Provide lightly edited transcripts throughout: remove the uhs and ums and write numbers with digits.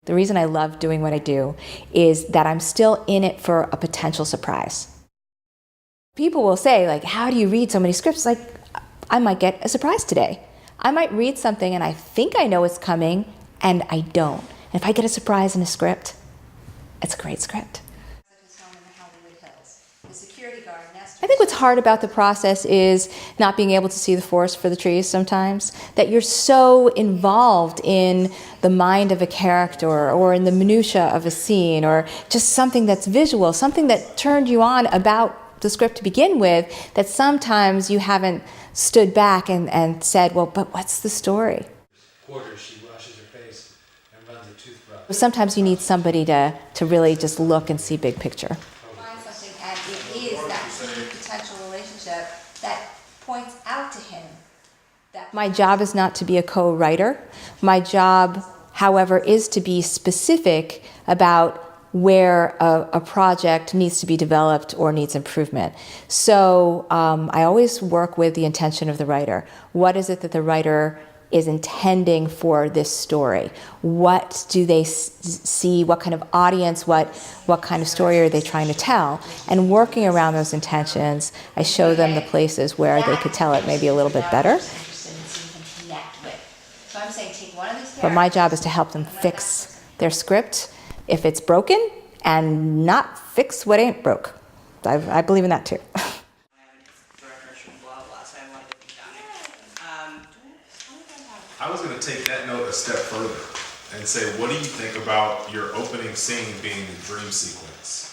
The reason I love doing what I do is that I'm still in it for a potential surprise. People will say, like, how do you read so many scripts? Like, I might get a surprise today. I might read something and I think I know it's coming, and I don't. And if I get a surprise in a script, it's a great script. I think what's hard about the process is not being able to see the forest for the trees sometimes, that you're so involved in the mind of a character or in the minutia of a scene or just something that's visual, something that turned you on about the script to begin with, that sometimes you haven't stood back and said, well, but what's the story? She washes her face and runs a toothbrush. Sometimes you need somebody to really just look and see big picture. Find something, and it is that key potential relationship that points out to him that my job is not to be a co-writer. My job, however, is to be specific about where a project needs to be developed or needs improvement. So I always work with the intention of the writer. What is it that the writer is intending for this story? What do they see? What kind of audience, what kind of story are they trying to tell? And working around those intentions, I show them the places where they could tell it maybe a little bit better. But my job is to help them fix their script if it's broken, and not fix what ain't broke. I believe in that too. I was going to take that note a step further and say, what do you think about your opening scene being the dream sequence?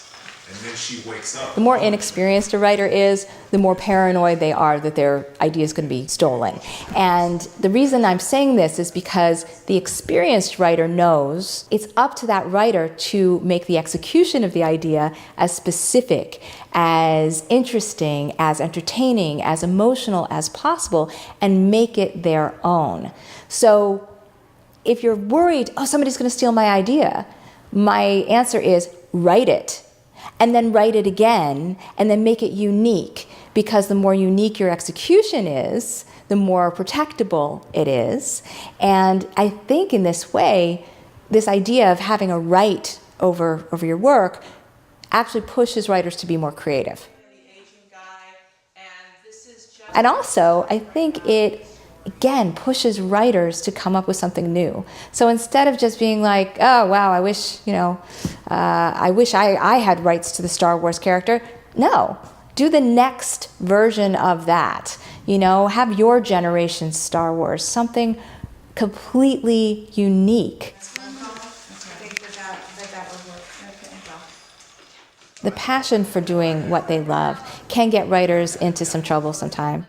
And then she wakes up. The more inexperienced a writer is, the more paranoid they are that their idea is going to be stolen. And the reason I'm saying this is because the experienced writer knows it's up to that writer to make the execution of the idea as specific, as interesting, as entertaining, as emotional as possible, and make it their own. So if you're worried, oh, somebody's going to steal my idea, my answer is write it. And then write it again, and then make it unique. Because the more unique your execution is, the more protectable it is. And I think in this way, this idea of having a right over your work actually pushes writers to be more creative. And also, I think it, again, pushes writers to come up with something new. So instead of just being like, oh, wow, I wish, I had rights to the Star Wars character. No, do the next version of that. Have your generation's Star Wars, something completely unique. The passion for doing what they love can get writers into some trouble sometimes.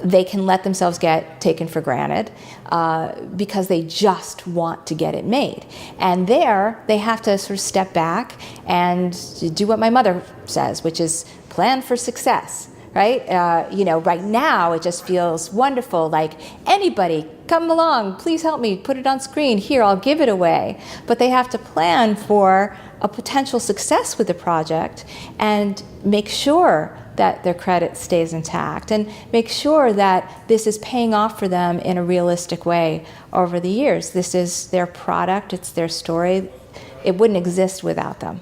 They can let themselves get taken for granted because they just want to get it made. And there, they have to sort of step back and do what my mother says, which is plan for success, right? Right now, it just feels wonderful, like anybody, come along, please help me, put it on screen, here, I'll give it away. But they have to plan for a potential success with the project and make sure that their credit stays intact and make sure that this is paying off for them in a realistic way over the years. This is their product, it's their story. It wouldn't exist without them.